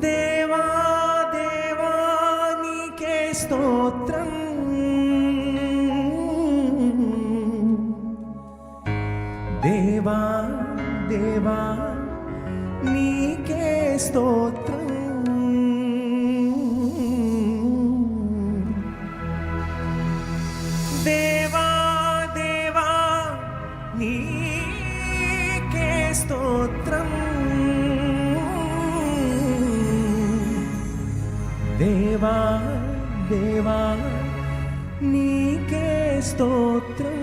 దేవా దేవా నీకే స్తోత్రం, దేవా దేవా నీకే స్తోత్రం, దేవా దేవా నీకే స్తోత్రం, దేవా దేవా నీకే స్తోత్రం.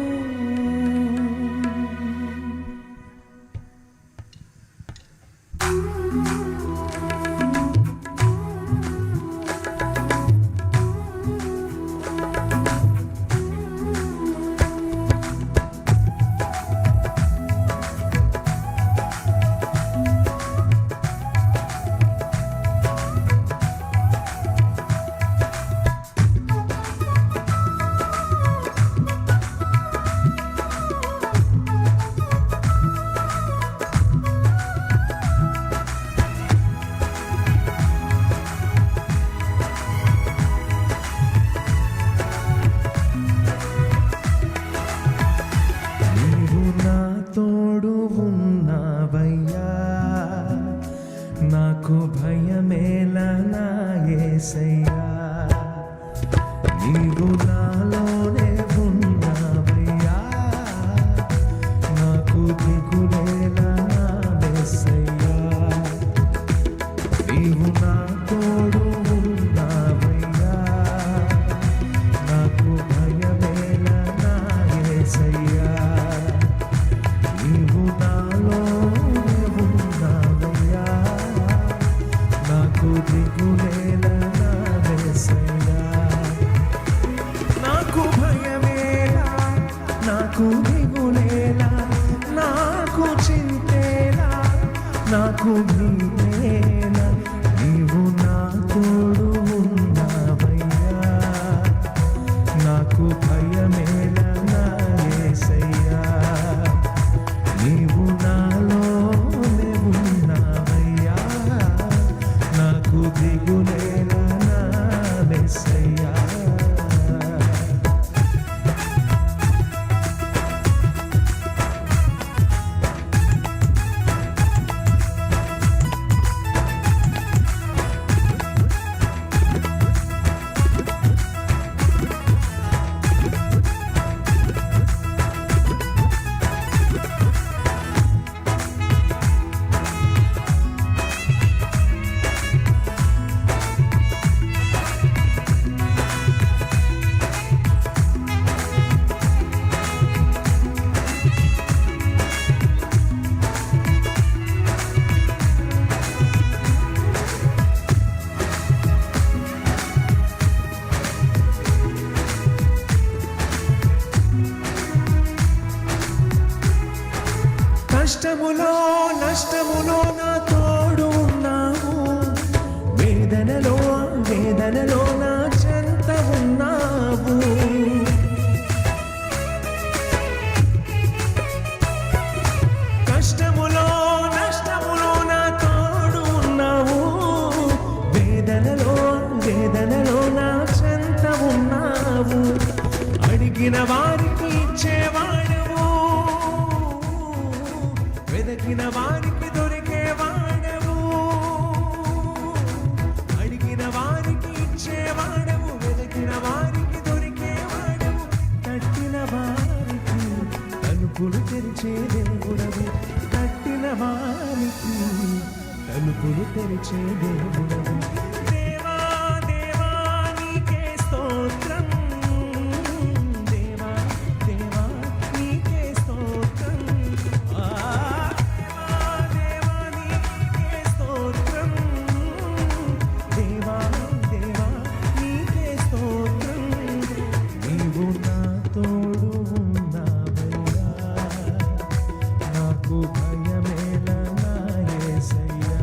నాకు భయమేలా నా యేసయ్యా, నీవు నాలోనే ఉన్నావయ్యా, నాకు దిగులేలా నా యేసయ్యా, నీవు నా తోడు ఉన్నావయ్యా, నాకు భయమేలా నా యేసయ్యా, నీవు నాలో దిగులేలా నా యేసయ్యా, నాకు భయమేలా, నాకు దిగులేలా, నాకు చింతేలా, నాకు భీమేలా, నీవు నా తోడు ఉన్నావయ్యా, నాకు భయమేలా నా యేసయ్యా, నీవు నాలోనే ఉన్నావయ్యా, నాకు దిగులేలా నా యేసయ్యా. కష్టములో నష్టములో నా తోడు ఉన్నావు, వేదనలో వేదనలో నా చెంత ఉన్నావు, కష్టములో నష్టములో నా తోడు ఉన్నావు, వేదనలో వేదనలో నా చెంత ఉన్నావు, అడిగిన వారికి ఇచ్చేవాడవు, వెదకిన వారికి దొరికేవాడవు, అడిగిన వారికి ఇచ్చేవాడవు, వెదకిన వారికి దొరికేవాడవు, కట్టిన వారికి తలుపులు తెరిచే దేవుడవు, కట్టిన వారికి తలుపులు తెరిచే దేవుడవు, దేవా దేవా నీకే స్తోత్రం, దేవా దేవా నీకే స్తోత్రం, నాకు భయమేలా నా యేసయ్యా,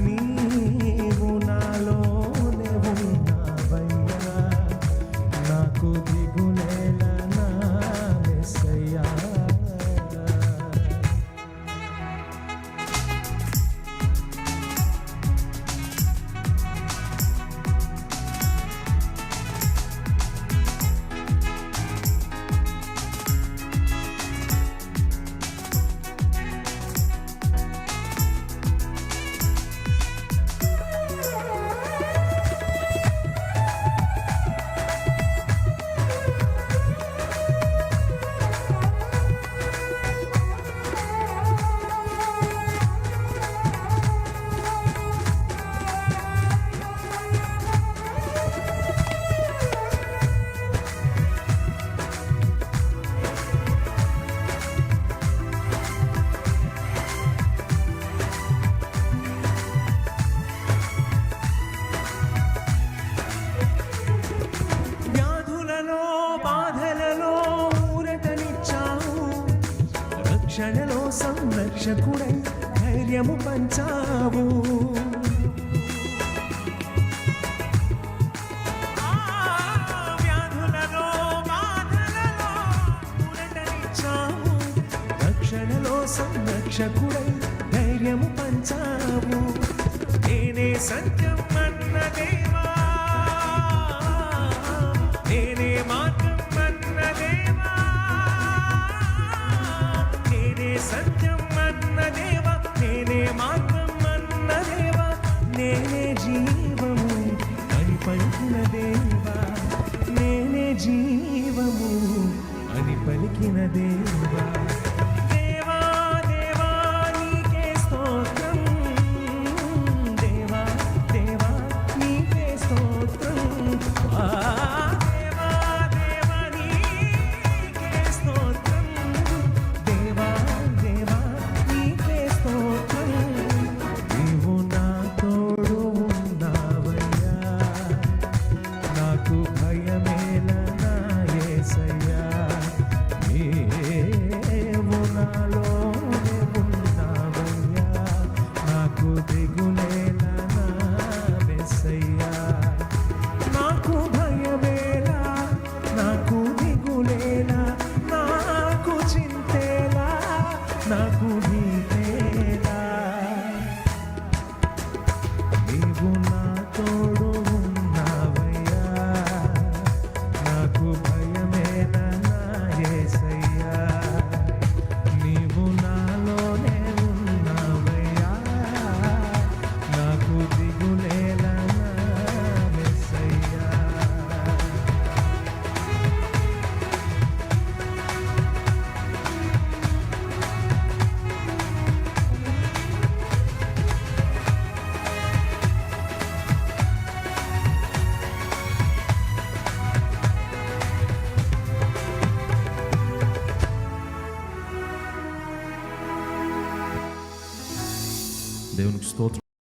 నీవు సంరక్షకుడై ధైర్యము పంచావు. వ్యాధులలో బాధలలో ఊరటనిచ్చావు. రక్షణలో సంరక్షకుడై ధైర్యము పంచావు. నేనే సత్యం అన్న దేవా, నేనే మార్గం అన్న దేవా, నేనే సత్యం అన్న దేవా, నేనే మార్గం అన్న దేవా, నేనే జీవము అని పలికిన దేవా, నేనే జీవము అని పలికిన దేవా. దేవా దేవా నీకే స్తోత్రం, దేవా దేవా నీకే స్తోత్రం. ఆ దేవా దేవా నీకే స్తోత్రం, దేవా దేవా నీకే స్తోత్రం. నీవు నా తోడు ఉన్నావయ్యా, నాకు భయమేల నా యేసయ్యా. నీవు నాలోనే ఉన్నావయ్యా, నాకు దిగులేల నా యేసయ్యా. నాకు భయమేలా, నాకు దిగులేలా, నాకు చింతేలా, నాకు భీతేలా. నీవు నా తోడు ఉన్నావయ్యా, నాకు భయమేలా నా యేసయ్యా. నీవు నాలోనే ఉన్నావయ్యా, నాకు దిగులేలా నా యేసయ్యా. దేవునికి స్తోత్రం.